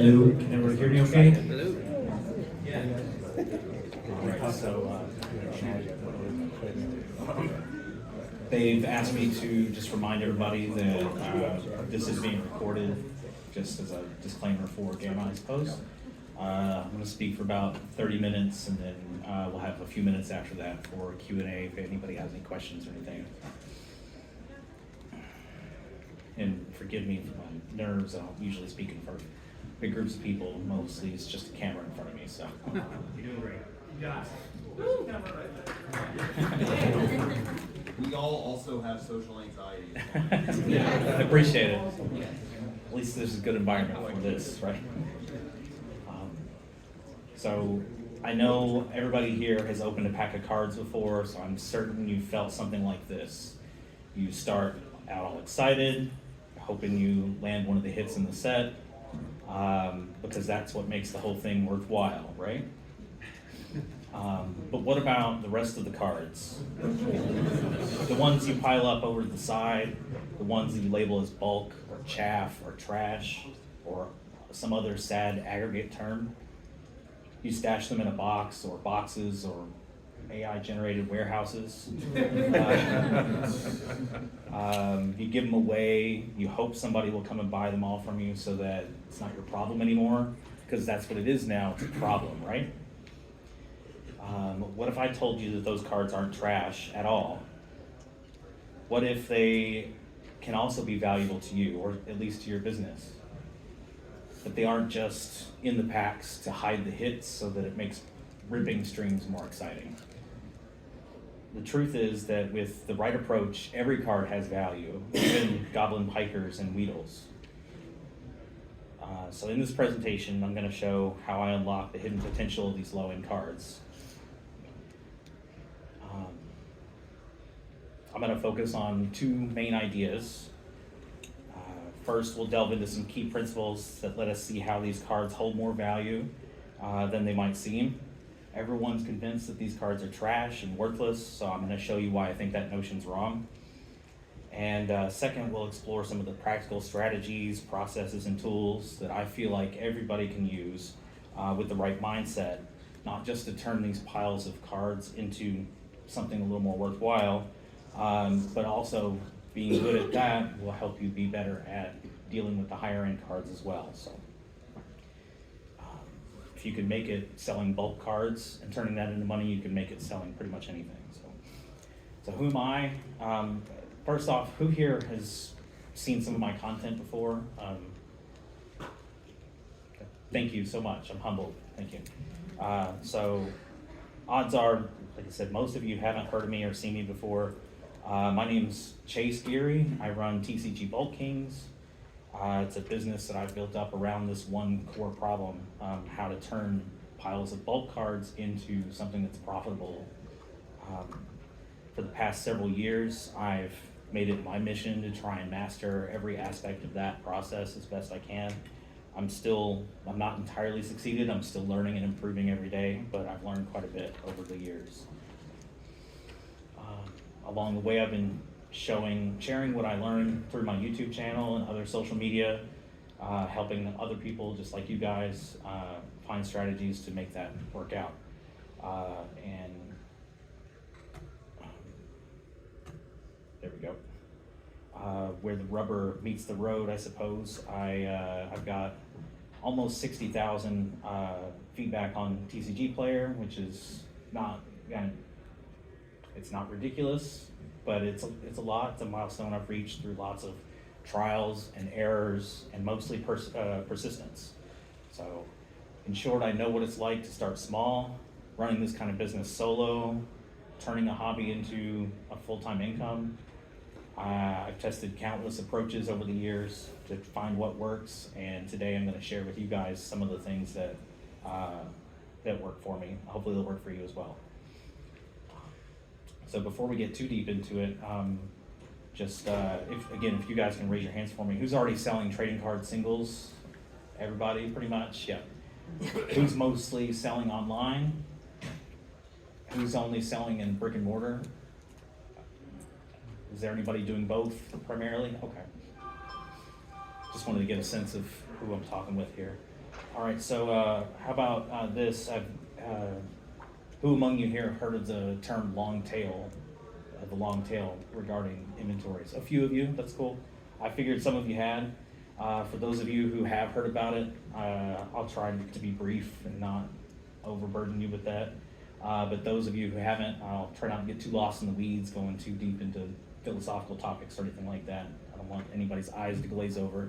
Hello, can everyone hear me okay? Hello. Alright, so they've asked me to just remind everybody that this is being recorded, just as a disclaimer for GAMA, I suppose. I'm going to speak for about 30 minutes, and then we'll have a few minutes after that for Q&A if anybody has any questions or anything. And forgive me for my nerves, I don't usually speak in front of big groups of people. Mostly it's just a camera in front of me, so. You're doing great. You got We all also have social anxiety. I appreciate it. At least there's a good environment for this, right? So I know everybody here has opened a pack of cards before, so I'm certain you felt something like this. You start out all excited, hoping you land one of the hits in the set, because that's what makes the whole thing worthwhile, right? But what about the rest of the cards? The ones you pile up over to the side, the ones that you label as bulk or chaff or trash or some other sad aggregate term. You stash them in a box or boxes or AI-generated warehouses. You give them away. You hope somebody will come and buy them all from you so that it's not your problem anymore, because that's what it is now. It's a problem, right? What if I told you that those cards aren't trash at all? What if they can also be valuable to you, or at least to your business? But they aren't just in the packs to hide the hits so that it makes ripping streams more exciting. The truth is that with the right approach, every card has value, even Goblin Pikers and Weedles. So in this presentation, I'm going to show how I unlock the hidden potential of these low-end cards. I'm going to focus on two main ideas. First, we'll delve into some key principles that let us see how these cards hold more value than they might seem. Everyone's convinced that these cards are trash and worthless, so I'm going to show you why I think that notion's wrong. And second, we'll explore some of the practical strategies, processes, and tools that I feel like everybody can use with the right mindset, not just to turn these piles of cards into something a little more worthwhile, but also being good at that will help you be better at dealing with the higher end cards as well. So if you can make it selling bulk cards and turning that into money, you can make it selling pretty much anything. So who am I? First off, who here has seen some of my content before? Thank you so much. I'm humbled. Thank you. So odds are, like I said, most of you haven't heard of me or seen me before. My name's Chase Geary. I run TCG Bulk Kings. It's a business that I've built up around this one core problem, how to turn piles of bulk cards into something that's profitable. For the past several years, I've made it my mission to try and master every aspect of that process as best I can. I'm not entirely succeeded. I'm still learning and improving every day, but I've learned quite a bit over the years. Along the way, I've been sharing what I learned through my YouTube channel and other social media, helping other people just like you guys find strategies to make that work out. And there we go. Where the rubber meets the road, I suppose. I've got almost 60,000 feedback on TCG Player, which is not, it's not ridiculous, but it's a lot. It's a milestone I've reached through lots of trials and errors and mostly persistence. So in short, I know what it's like to start small, running this kind of business solo, turning a hobby into a full-time income. I've tested countless approaches over the years to find what works, and today I'm going to share with you guys some of the things that work for me. Hopefully they'll work for you as well. So before we get too deep into it, if you guys can raise your hands for me, who's already selling trading card singles? Everybody, pretty much, yeah. Who's mostly selling online? Who's only selling in brick and mortar? Is there anybody doing both primarily? Okay. Just wanted to get a sense of who I'm talking with here. All right, so how about this? Who among you here heard of the term long tail, the long tail regarding inventories? A few of you, that's cool. I figured some of you had. For those of you who have heard about it, I'll try to be brief and not overburden you with that. But those of you who haven't, I'll try not to get too lost in the weeds, going too deep into philosophical topics or anything like that. I don't want anybody's eyes to glaze over.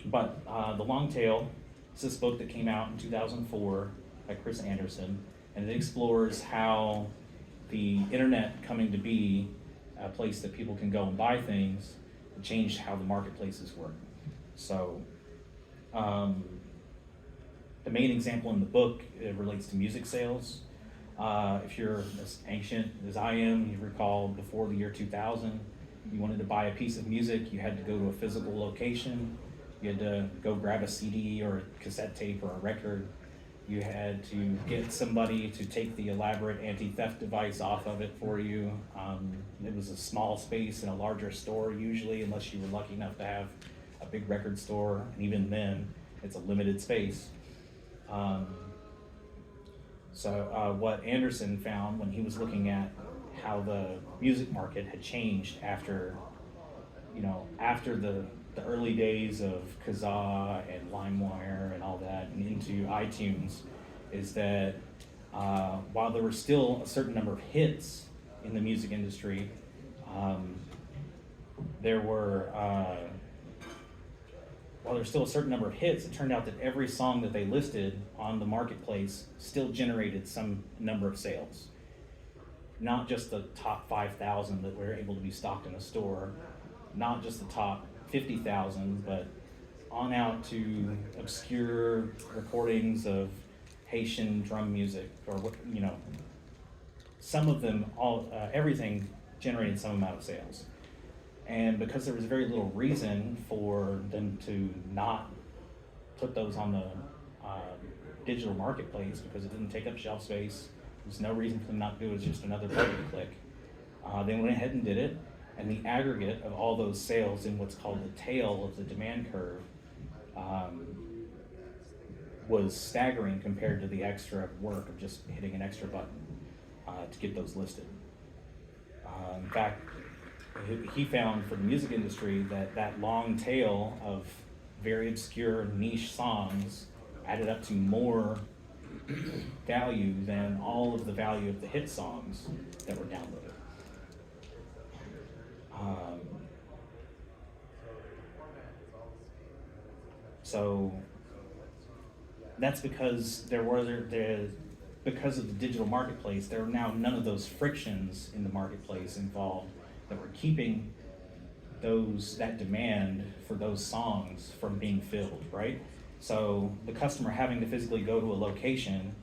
But The Long Tail is this book that came out in 2004 by Chris Anderson, and it explores how the internet coming to be, a place that people can go and buy things, changed how the marketplaces work. So the main example in the book, it relates to music sales. If you're as ancient as I am, you recall before the year 2000, you wanted to buy a piece of music, you had to go to a physical location. You had to go grab a CD or a cassette tape or a record. You had to get somebody to take the elaborate anti-theft device off of it for you. It was a small space in a larger store usually, unless you were lucky enough to have a big record store, and even then, it's a limited space. What Anderson found when he was looking at how the music market had changed after the early days of Kazaa and LimeWire and all that, and into iTunes, is that while there were still a certain number of hits in the music industry, while there's still a certain number of hits, it turned out that every song that they listed on the marketplace still generated some number of sales. Not just the top 5,000 that were able to be stocked in a store, not just the top 50,000, but on out to obscure recordings of Haitian drum music, or some of them, everything generated some amount of sales. And because there was very little reason for them to not put those on the digital marketplace, because it didn't take up shelf space, there's no reason for them not to do it, it's just another button to click. They went ahead and did it. And the aggregate of all those sales in what's called the tail of the demand curve was staggering compared to the extra work of just hitting an extra button to get those listed. In fact, he found for the music industry that long tail of very obscure niche songs added up to more value than all of the value of the hit songs that were downloaded. So that's because because of the digital marketplace, there are now none of those frictions in the marketplace involved that were keeping that demand for those songs from being filled, right? So the customer having to physically go to a location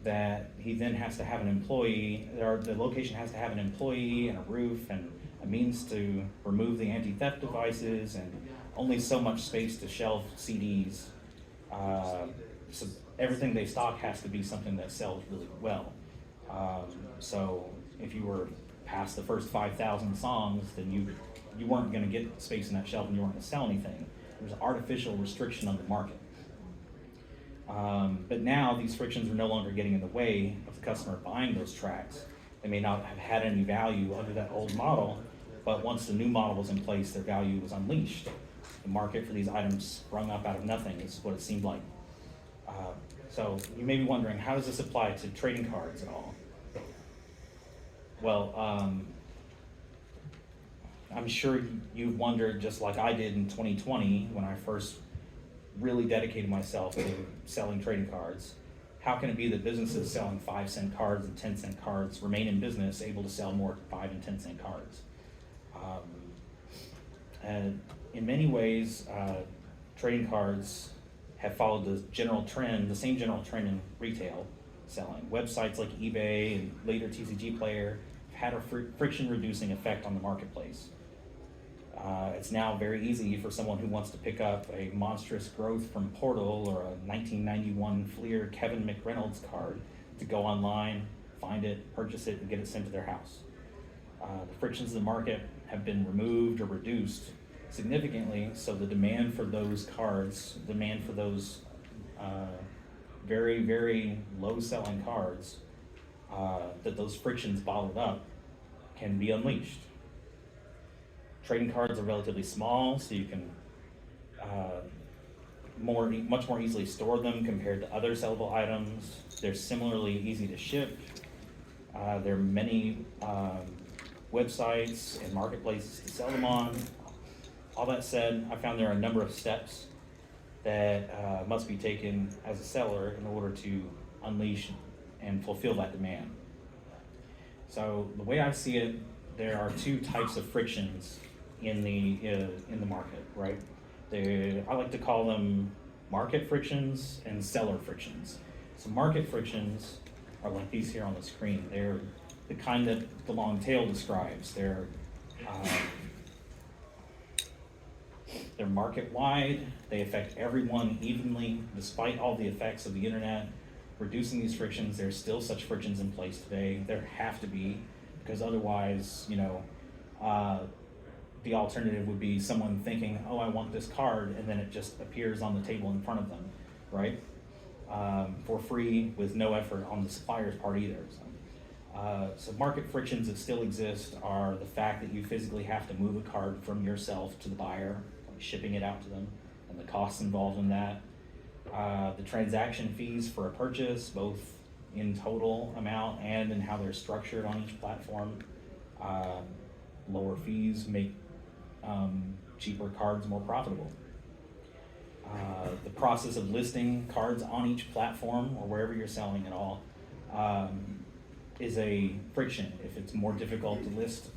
that he then has to have an employee, the location has to have an employee and a roof and a means to remove the anti-theft devices, and only so much space to shelf CDs. So everything they stock has to be something that sells really well. So if you were past the first 5,000 songs, then you weren't going to get space in that shelf and you weren't going to sell anything. There was artificial restriction on the market. But now these frictions are no longer getting in the way of the customer buying those tracks. They may not have had any value under that old model, but once the new model was in place, their value was unleashed. The market for these items sprung up out of nothing, is what it seemed like. So you may be wondering, how does this apply to trading cards at all? Well, I'm sure you've wondered, just like I did in 2020 when I first really dedicated myself to selling trading cards. How can it be that businesses selling 5-cent cards and 10-cent cards remain in business, able to sell more 5 and 10-cent cards? And in many ways, trading cards have followed the same general trend in retail selling. Websites like eBay and later TCG Player have had a friction-reducing effect on the marketplace. It's now very easy for someone who wants to pick up a monstrous growth from Portal or a 1991 Fleer Kevin McReynolds card to go online, find it, purchase it, and get it sent to their house. The frictions of the market have been removed or reduced significantly, so the demand for those cards, demand for those very, very low selling cards, that those frictions bottled up can be unleashed. Trading cards are relatively small, so you can much more easily store them compared to other sellable items. They're similarly easy to ship. There are many websites and marketplaces to sell them on. All that said, I found there are a number of steps that must be taken as a seller in order to unleash and fulfill that demand. So the way I see it, there are two types of frictions in the market, right? I like to call them market frictions and seller frictions. So market frictions are like these here on the screen. They're the kind that the long tail describes. They're market wide. They affect everyone evenly, despite all the effects of the internet. Reducing these frictions, there's still such frictions in place today. There have to be, because otherwise, the alternative would be someone thinking, oh, I want this card, and then it just appears on the table in front of them, right? For free with no effort on the supplier's part either. So market frictions that still exist are the fact that you physically have to move a card from yourself to the buyer, like shipping it out to them, and the costs involved in that. The transaction fees for a purchase, both in total amount and in how they're structured on each platform. Lower fees make cheaper cards more profitable. The process of listing cards on each platform or wherever you're selling it all is a friction. If it's more difficult to list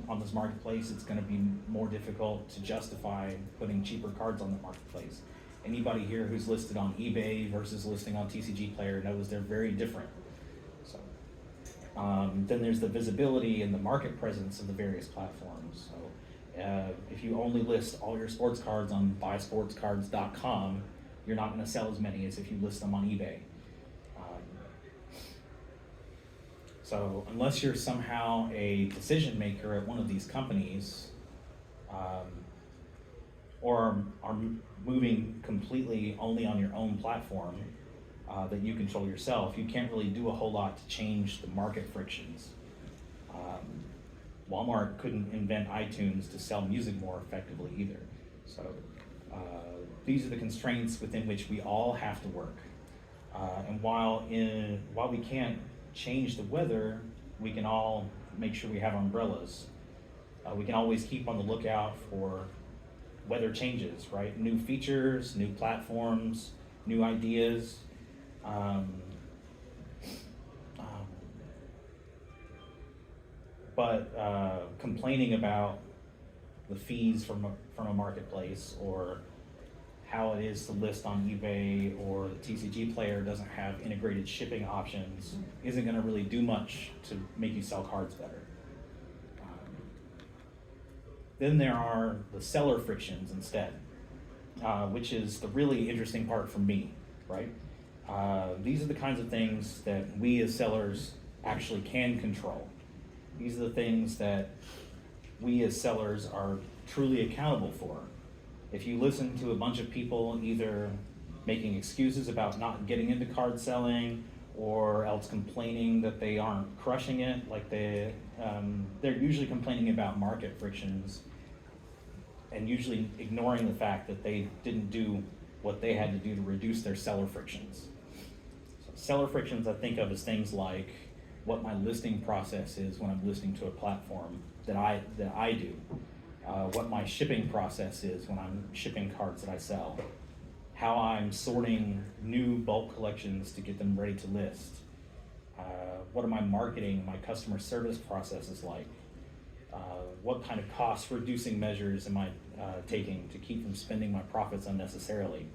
on this marketplace, it's going to be more difficult to justify putting cheaper cards on the marketplace. Anybody here who's listed on eBay versus listing on TCG Player knows they're very different. So then there's the visibility and the market presence of the various platforms. So if you only list all your sports cards on buysportscards.com, you're not going to sell as many as if you list them on eBay. So unless you're somehow a decision maker at one of these companies, or are moving completely only on your own platform that you control yourself, you can't really do a whole lot to change the market frictions. Walmart couldn't invent iTunes to sell music more effectively either. So these are the constraints within which we all have to work. And while we can't change the weather, we can all make sure we have umbrellas. We can always keep on the lookout for weather changes, right? New features, new platforms, new ideas. But complaining about the fees from a marketplace, or how it is to list on eBay, or the TCG Player doesn't have integrated shipping options, isn't going to really do much to make you sell cards better. Then there are the seller frictions instead, which is the really interesting part for me, right? These are the kinds of things that we as sellers actually can control. These are the things that we as sellers are truly accountable for. If you listen to a bunch of people either making excuses about not getting into card selling, or else complaining that they aren't crushing it, like they're usually complaining about market frictions and usually ignoring the fact that they didn't do what they had to do to reduce their seller frictions. So seller frictions I think of as things like what my listing process is when I'm listing to a platform that I do, what my shipping process is when I'm shipping cards that I sell, how I'm sorting new bulk collections to get them ready to list, what are my marketing, my customer service processes like, what kind of cost reducing measures am I taking to keep from spending my profits unnecessarily.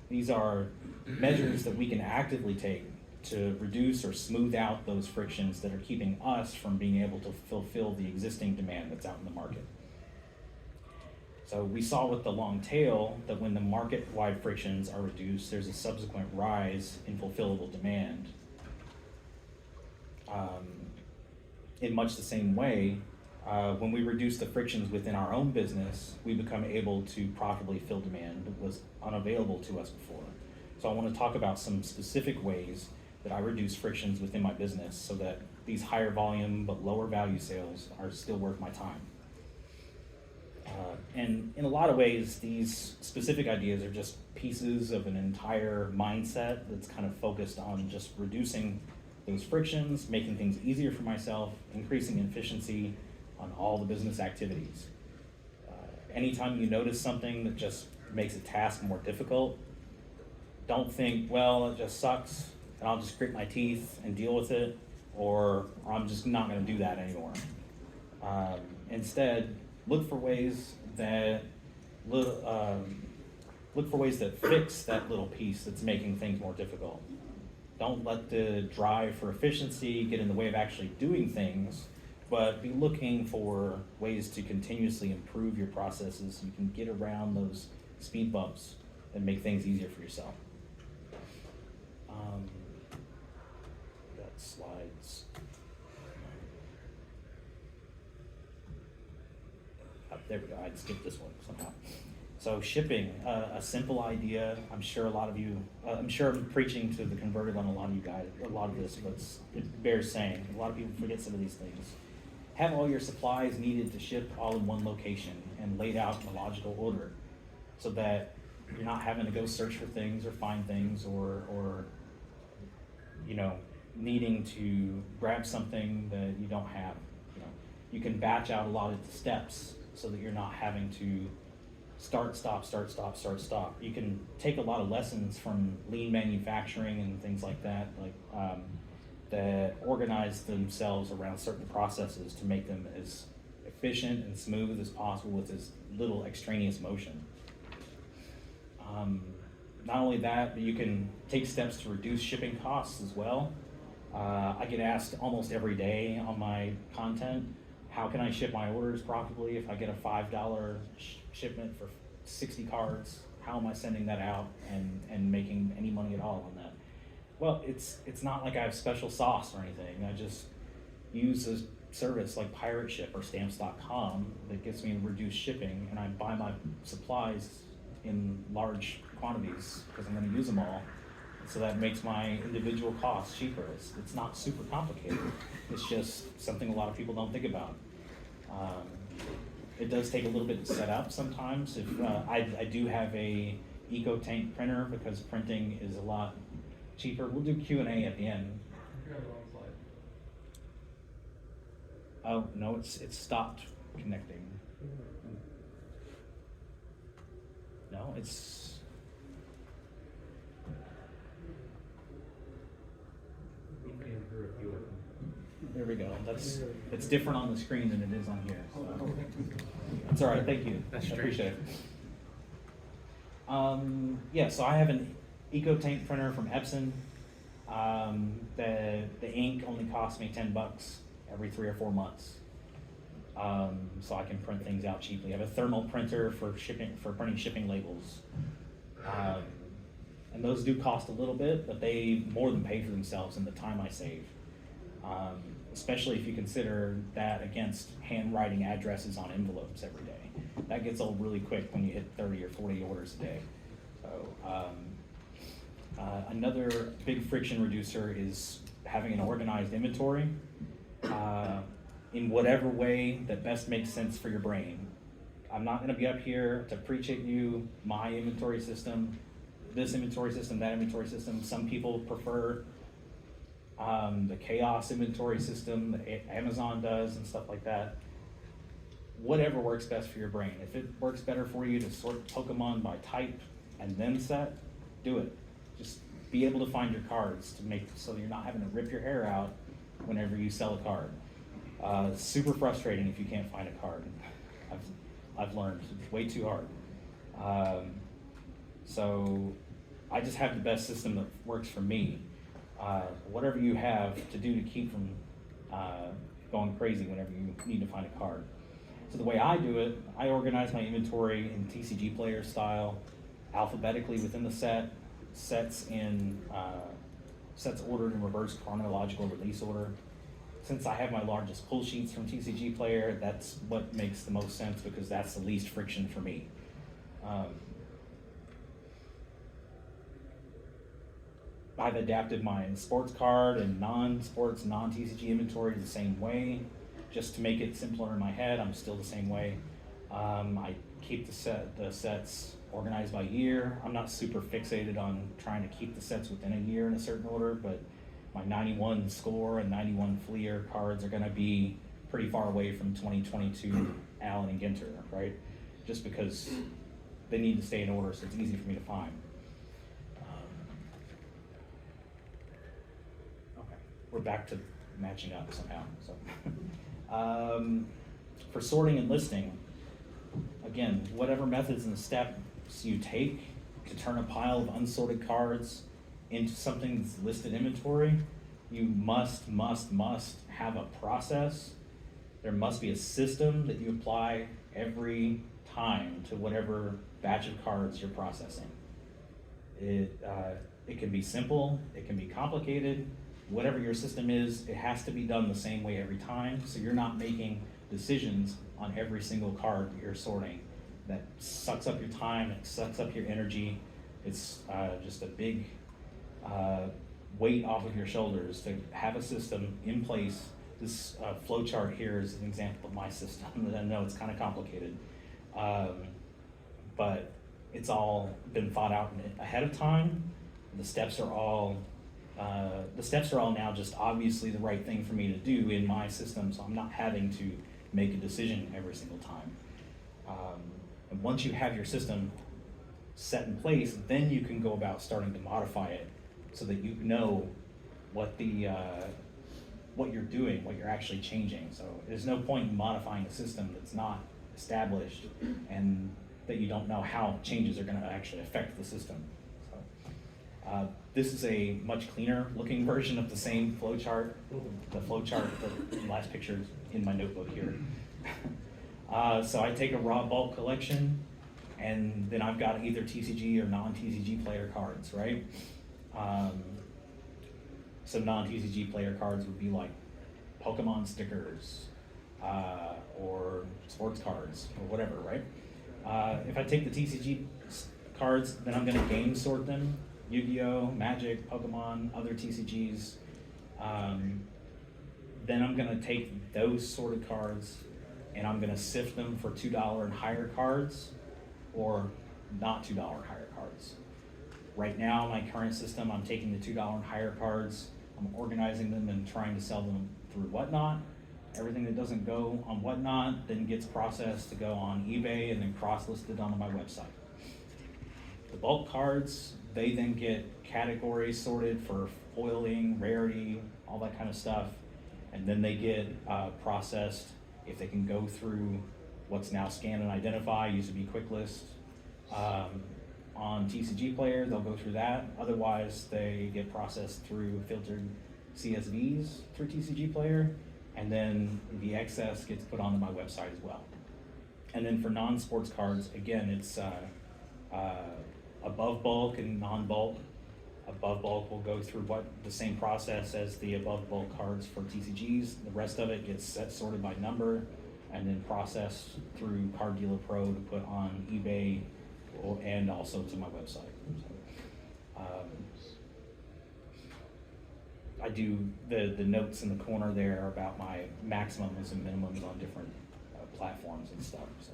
These are measures that we can actively take to reduce or smooth out those frictions that are keeping us from being able to fulfill the existing demand that's out in the market. So we saw with the long tail that when the market-wide frictions are reduced, there's a subsequent rise in fulfillable demand. In much the same way, When we reduce the frictions within our own business, we become able to profitably fill demand that was unavailable to us before. So I want to talk about some specific ways that I reduce frictions within my business so that these higher volume but lower value sales are still worth my time. And in a lot of ways, these specific ideas are just pieces of an entire mindset that's kind of focused on just reducing those frictions, making things easier for myself, increasing efficiency on all the business activities. Anytime you notice something that just makes a task more difficult, don't think, well, it just sucks and I'll just grit my teeth and deal with it, or I'm just not going to do that anymore. Instead, look for ways that fix that little piece that's making things more difficult. Don't let the drive for efficiency get in the way of actually doing things, but be looking for ways to continuously improve your processes so you can get around those speed bumps and make things easier for yourself. Got slides. There we go, I skipped this one somehow. So shipping, a simple idea. I'm sure a lot of you, I'm sure I'm preaching to the converted on a lot of you guys, a lot of this, but it bears saying. A lot of people forget some of these things. Have all your supplies needed to ship all in one location and laid out in a logical order so that you're not having to go search for things or find things or needing to grab something that you don't have. You can batch out a lot of the steps so that you're not having to start, stop, start, stop, start, stop. You can take a lot of lessons from lean manufacturing and things like that, that organize themselves around certain processes to make them as efficient and smooth as possible with as little extraneous motion. Not only that, but you can take steps to reduce shipping costs as well. I get asked almost every day on my content, how can I ship my orders profitably if I get a $5 shipment for 60 cards? How am I sending that out and making any money at all on that? Well, it's not like I have special sauce or anything. I just use a service like Pirate Ship or Stamps.com that gets me reduced shipping, and I buy my supplies in large quantities because I'm going to use them all. So that makes my individual costs cheaper. It's not super complicated. It's just something a lot of people don't think about. It does take a little bit to set up sometimes. If I do have a EcoTank printer because printing is a lot cheaper. We'll do Q&A at the end. Oh no, it's stopped connecting. No, it's. There we go. It's different on the screen than it is on here. So. It's all right. Thank you. I appreciate it. Yeah. So I have an EcoTank printer from Epson. The ink only costs me $10 every 3 or 4 months. So I can print things out cheaply. I have a thermal printer for printing shipping labels. And those do cost a little bit, but they more than pay for themselves in the time I save. Especially if you consider that against handwriting addresses on envelopes every day. That gets old really quick when you hit 30 or 40 orders a day. So another big friction reducer is having an organized inventory in whatever way that best makes sense for your brain. I'm not going to be up here to preach at you my inventory system, this inventory system, that inventory system. Some people prefer the chaos inventory system that Amazon does and stuff like that. Whatever works best for your brain. If it works better for you to sort Pokemon by type and then set, do it. Just be able to find your cards to make so you're not having to rip your hair out whenever you sell a card. It's super frustrating if you can't find a card. I've learned it's way too hard. So I just have the best system that works for me. Whatever you have to do to keep from going crazy whenever you need to find a card. So the way I do it, I organize my inventory in TCG player style, alphabetically within the set, sets ordered in reverse chronological release order. since I have my largest pull sheets from TCG Player, that's what makes the most sense because that's the least friction for me. I've adapted my sports card and non-sports, non-TCG inventory the same way, just to make it simpler in my head. I'm still the same way. I keep the sets organized by year. I'm not super fixated on trying to keep the sets within a year in a certain order, but my 91 Score and 91 Fleer cards are gonna be pretty far away from 2022 Allen and Ginter, right? Just because they need to stay in order, so it's easy for me to find. Okay, we're back to matching up somehow. So, for sorting and listing, again, whatever methods and steps you take to turn a pile of unsorted cards into something that's listed inventory, you must have a process. There must be a system that you apply every time to whatever batch of cards you're processing. It can be simple, it can be complicated. Whatever your system is, it has to be done the same way every time, so you're not making decisions on every single card that you're sorting. That sucks up your time, it sucks up your energy. It's just a big weight off of your shoulders to have a system in place. This flow chart here is an example of my system, and I know it's kind of complicated, but it's all been thought out ahead of time. The steps are all now just obviously the right thing for me to do in my system, so I'm not having to make a decision every single time. And once you have your system set in place, then you can go about starting to modify it so that you know what what you're doing, what you're actually changing. So there's no point in modifying a system that's not established and that you don't know how changes are going to actually affect the system. So, this is a much cleaner looking version of the same flow chart. The flow chart, the last picture is in my notebook here. So I take a raw bulk collection, and then I've got either TCG or non-TCG player cards, right? Some non-TCG player cards would be like Pokemon stickers, or sports cards, or whatever, right? If I take the TCG cards, then I'm gonna game sort them. Yu-Gi-Oh, Magic, Pokemon, other TCGs. Then I'm gonna take those sorted cards and I'm gonna sift them for $2 and higher cards, or not $2 higher cards. Right now, my current system, I'm taking the $2 and higher cards, I'm organizing them and trying to sell them through Whatnot. Everything that doesn't go on Whatnot then gets processed to go on eBay and then cross-listed onto my website. The bulk cards, they then get categories sorted for foiling, rarity, all that kind of stuff, and then they get processed. If they can go through what's now scan and identify, used to be quick list, on TCG Player, they'll go through that. Otherwise, they get processed through filtered CSVs through TCG Player, and then the excess gets put onto my website as well. And then for non-sports cards, again, it's above bulk and non-bulk. Above bulk will go through the same process as the above bulk cards for TCGs. The rest of it gets sorted by number and then processed through Card Dealer Pro to put on eBay and also to my website. So, I do the notes in the corner there about my maximums and minimums on different platforms and stuff. So,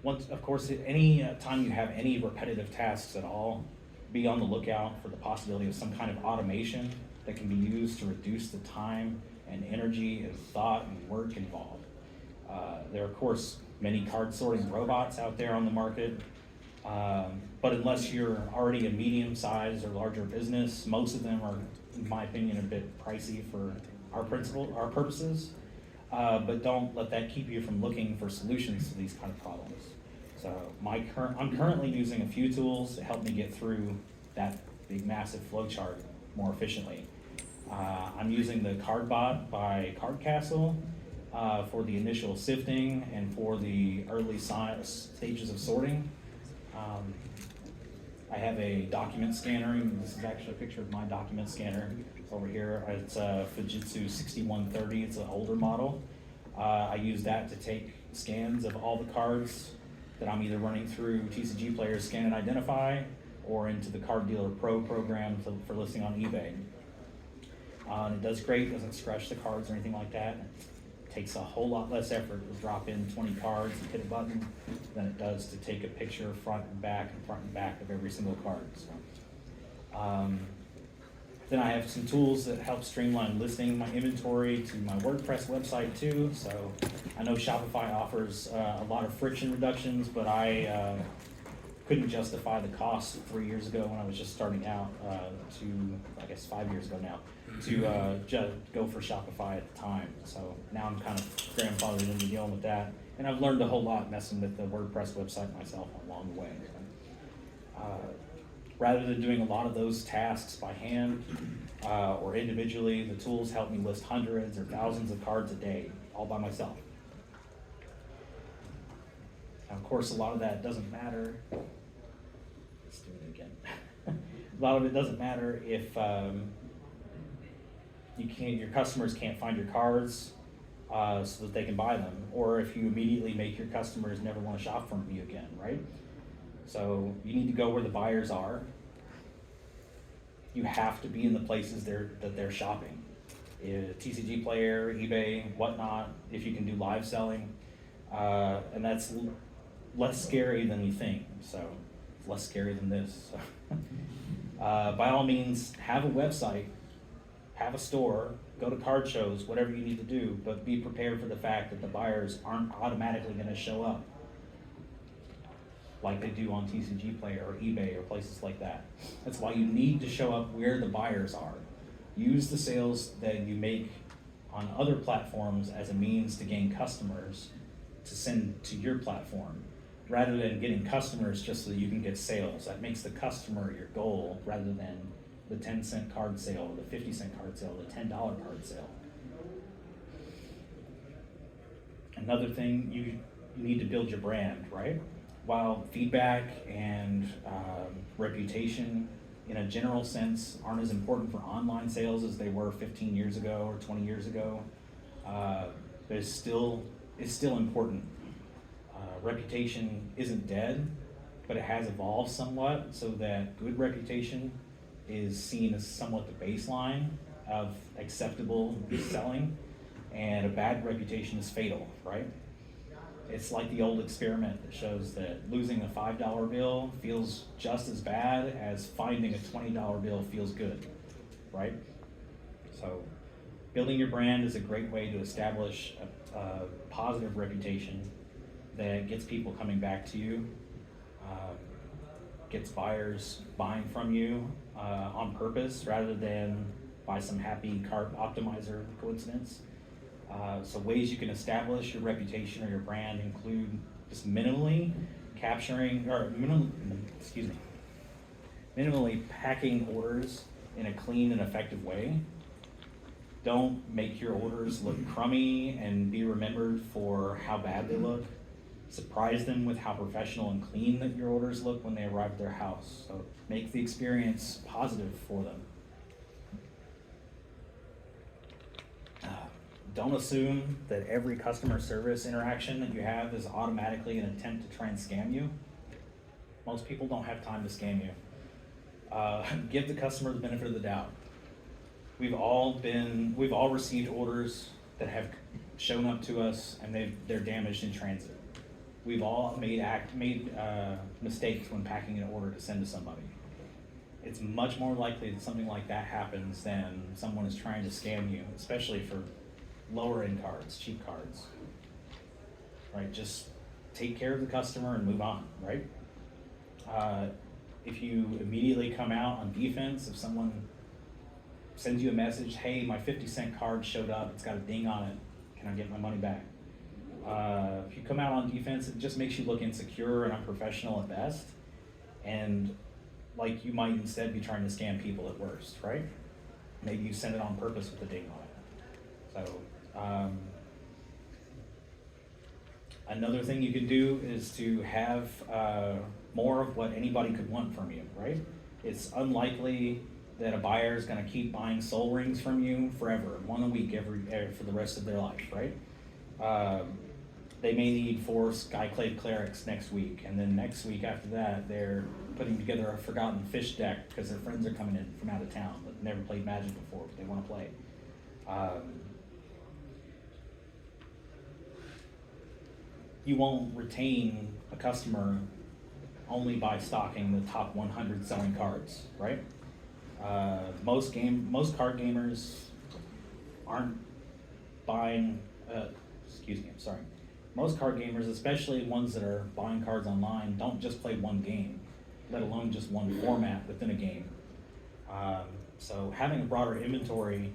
once, of course, any time you have any repetitive tasks at all, be on the lookout for the possibility of some kind of automation that can be used to reduce the time and energy and thought and work involved. There are, of course, many card sorting robots out there on the market, but unless you're already a medium-sized or larger business, most of them are, in my opinion, a bit pricey for our purposes. But don't let that keep you from looking for solutions to these kind of problems. So I'm currently using a few tools to help me get through that big massive flow chart more efficiently. I'm using the CardBot by Cardcastle for the initial sifting and for the early stages of sorting. I have a document scanner, and this is actually a picture of my document scanner over here. It's a Fujitsu 6130, it's an older model. I use that to take scans of all the cards that I'm either running through TCG Player's Scan and Identify or into the Card Dealer Pro program for listing on eBay. And it does great, doesn't scratch the cards or anything like that. It takes a whole lot less effort to drop in 20 cards and hit a button than it does to take a picture front and back of every single card. So, then I have some tools that help streamline listing my inventory to my WordPress website too. So I know Shopify offers a lot of friction reductions, but I couldn't justify the cost 3 years ago when I was just starting out I guess 5 years ago now, to just go for Shopify at the time. So now I'm kind of grandfathered into dealing with that. And I've learned a whole lot messing with the WordPress website myself along the way. Rather than doing a lot of those tasks by hand or individually, the tools help me list hundreds or thousands of cards a day, all by myself. Now, of course, a lot of that doesn't matter. Let's do it again. A lot of it doesn't matter if your customers can't find your cards so that they can buy them, or if you immediately make your customers never want to shop from you again, right? So you need to go where the buyers are. You have to be in the places that they're shopping. TCG Player, eBay, whatnot, if you can do live selling. And that's less scary than you think. So it's less scary than this. So. By all means, have a website, have a store, go to card shows, whatever you need to do, but be prepared for the fact that the buyers aren't automatically going to show up like they do on TCG Player or eBay or places like that. That's why you need to show up where the buyers are. Use the sales that you make on other platforms as a means to gain customers to send to your platform, rather than getting customers just so that you can get sales. That makes the customer your goal rather than the 10-cent card sale, the 50-cent card sale, the $10 card sale. Another thing, you need to build your brand, right? While feedback and reputation in a general sense aren't as important for online sales as they were 15 years ago or 20 years ago, it's still important. Reputation isn't dead, but it has evolved somewhat so that good reputation is seen as somewhat the baseline of acceptable selling, and a bad reputation is fatal, right? It's like the old experiment that shows that losing a $5 bill feels just as bad as finding a $20 bill feels good, right? So building your brand is a great way to establish a positive reputation that gets people coming back to you, gets buyers buying from you on purpose rather than by some happy cart optimizer coincidence. So ways you can establish your reputation or your brand include just minimally packing orders in a clean and effective way. Don't make your orders look crummy and be remembered for how bad they look. Surprise them with how professional and clean that your orders look when they arrive at their house. So make the experience positive for them. Don't assume that every customer service interaction that you have is automatically an attempt to try and scam you. Most people don't have time to scam you. Give the customer the benefit of the doubt. We've all received orders that have shown up to us and they're damaged in transit. We've all made mistakes when packing an order to send to somebody. It's much more likely that something like that happens than someone is trying to scam you, especially for lower end cards, cheap cards, right? Just take care of the customer and move on, right? If you immediately come out on defense, if someone sends you a message, hey, my 50-cent card showed up, it's got a ding on it, can I get my money back? If you come out on defense, it just makes you look insecure and unprofessional at best, and like you might instead be trying to scam people at worst, right? Maybe you send it on purpose with a ding on it. So another thing you can do is to have more of what anybody could want from you, right? It's unlikely that a buyer is gonna keep buying soul rings from you forever, one a week for the rest of their life, right? They may need 4 Skyclade clerics next week, and then next week after that, they're putting together a forgotten fish deck because their friends are coming in from out of town but never played Magic before, but they want to play. You won't retain a customer only by stocking the top 100 selling cards, right? Most card gamers aren't buying. Most card gamers, especially ones that are buying cards online, don't just play one game, let alone just one format within a game. So having a broader inventory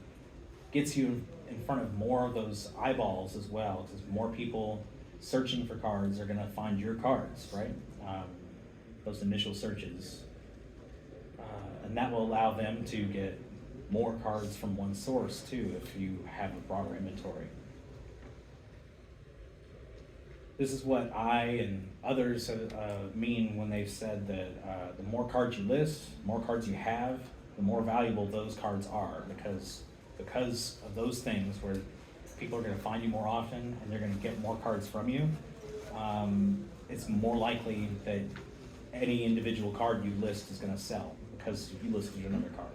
gets you in front of more of those eyeballs as well, because more people searching for cards are gonna find your cards, right? Those initial searches. And that will allow them to get more cards from one source too, if you have a broader inventory. This is what I and others mean when they've said that the more cards you list, more cards you have, the more valuable those cards are, because of those things where people are going to find you more often and they're going to get more cards from you. It's more likely that any individual card you list is going to sell because you listed another card.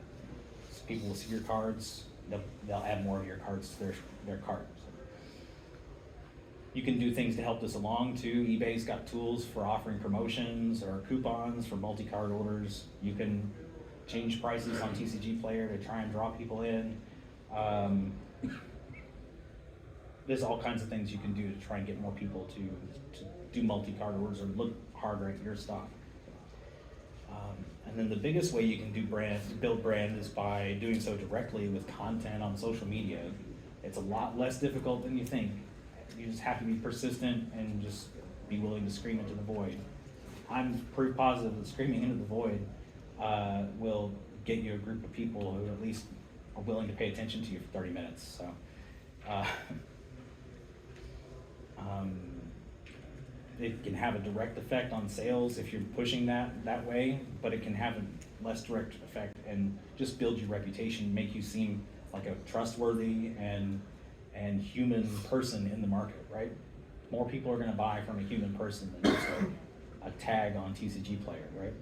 So people will see your cards, they'll add more of your cards to their cart. You can do things to help this along too. eBay's got tools for offering promotions or coupons for multi-card orders. You can change prices on TCG Player to try and draw people in. There's all kinds of things you can do to try and get more people to do multi-card orders or look harder at your stock. And then the biggest way you can build brand is by doing so directly with content on social media. It's a lot less difficult than you think. You just have to be persistent and just be willing to scream into the void. I'm pretty positive that screaming into the void will get you a group of people who at least are willing to pay attention to you for 30 minutes. So, it can have a direct effect on sales if you're pushing that way, but it can have a less direct effect and just build your reputation, make you seem like a trustworthy and human person in the market, right? More people are going to buy from a human person than just a tag on TCG Player, right?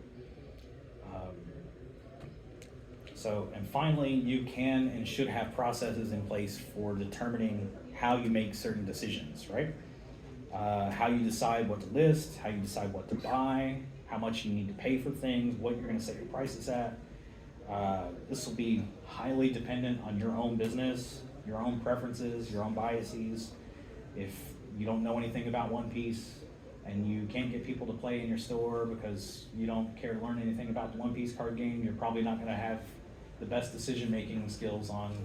And finally, you can and should have processes in place for determining how you make certain decisions, right? How you decide what to list, how you decide what to buy, how much you need to pay for things, what you're going to set your prices at. This will be highly dependent on your own business, your own preferences, your own biases. If you don't know anything about One Piece and you can't get people to play in your store because you don't care to learn anything about the One Piece card game, you're probably not going to have the best decision-making skills on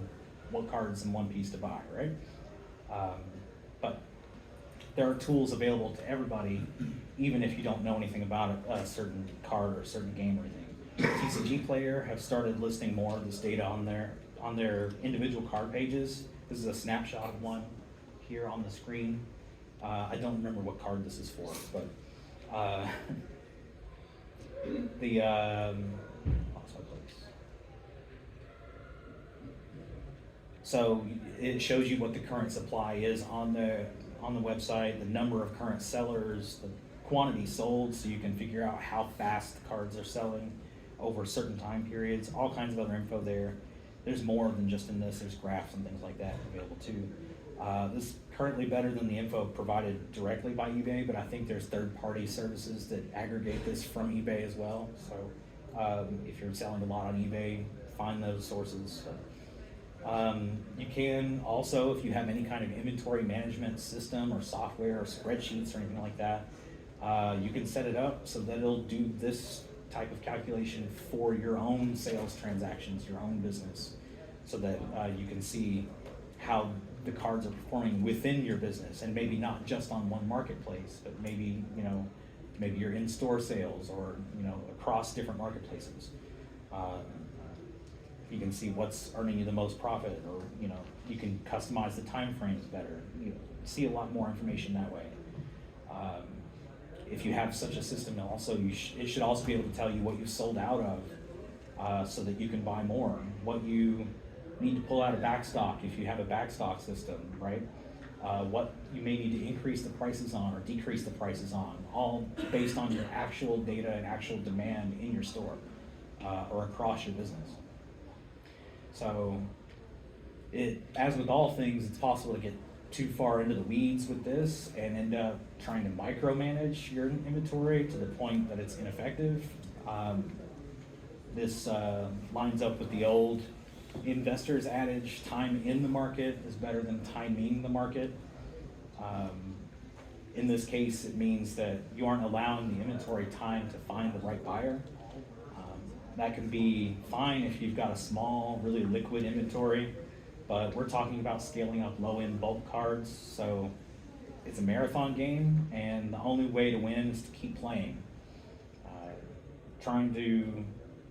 what cards in One Piece to buy, right? But there are tools available to everybody, even if you don't know anything about a certain card or a certain game or anything. TCG Player have started listing more of this data on their individual card pages. This is a snapshot of one here on the screen. I don't remember what card this is for, but so it shows you what the current supply is on the website, the number of current sellers, the quantity sold, so you can figure out how fast the cards are selling over certain time periods, all kinds of other info there. There's more than just in this, there's graphs and things like that available too. This is currently better than the info provided directly by eBay, but I think there's third-party services that aggregate this from eBay as well. So if you're selling a lot on eBay, find those sources. You can also, if you have any kind of inventory management system or software or spreadsheets or anything like that, you can set it up so that it'll do this type of calculation for your own sales transactions, your own business, so that you can see how the cards are performing within your business, and maybe not just on one marketplace, but maybe maybe your in-store sales or across different marketplaces. You can see what's earning you the most profit, or you can customize the time frames better. You see a lot more information that way. if you have such a system, also it should also be able to tell you what you sold out of, so that you can buy more. What you need to pull out of backstock if you have a backstock system, right? What you may need to increase the prices on or decrease the prices on, all based on your actual data and actual demand in your store or across your business. So, as with all things, it's possible to get too far into the weeds with this and end up trying to micromanage your inventory to the point that it's ineffective. This lines up with the old investors adage, time in the market is better than timing the market. In this case, it means that you aren't allowing the inventory time to find the right buyer. That can be fine if you've got a small, really liquid inventory, but we're talking about scaling up low-end bulk cards, so it's a marathon game, and the only way to win is to keep playing. Trying to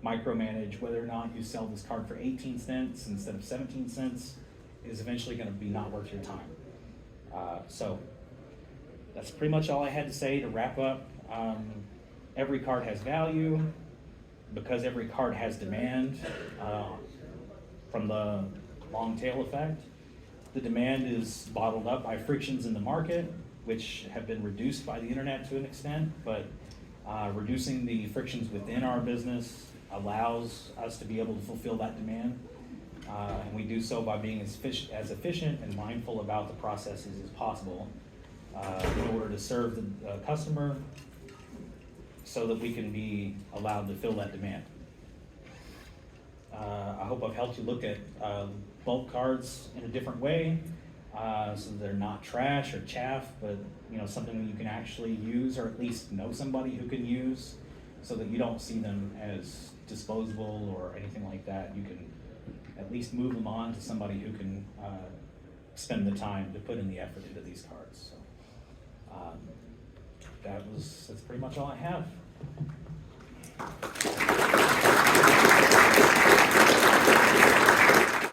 micromanage whether or not you sell this card for 18 cents instead of 17 cents is eventually going to be not worth your time. So that's pretty much all I had to say to wrap up. Every card has value because every card has demand from the long tail effect. The demand is bottled up by frictions in the market, which have been reduced by the internet to an extent, but reducing the frictions within our business allows us to be able to fulfill that demand. And we do so by being as efficient and mindful about the processes as possible in order to serve the customer so that we can be allowed to fill that demand. I hope I've helped you look at bulk cards in a different way, so they're not trash or chaff, but something that you can actually use, or at least know somebody who can use, so that you don't see them as disposable or anything like that. You can at least move them on to somebody who can spend the time to put in the effort into these cards. So that's pretty much all I have.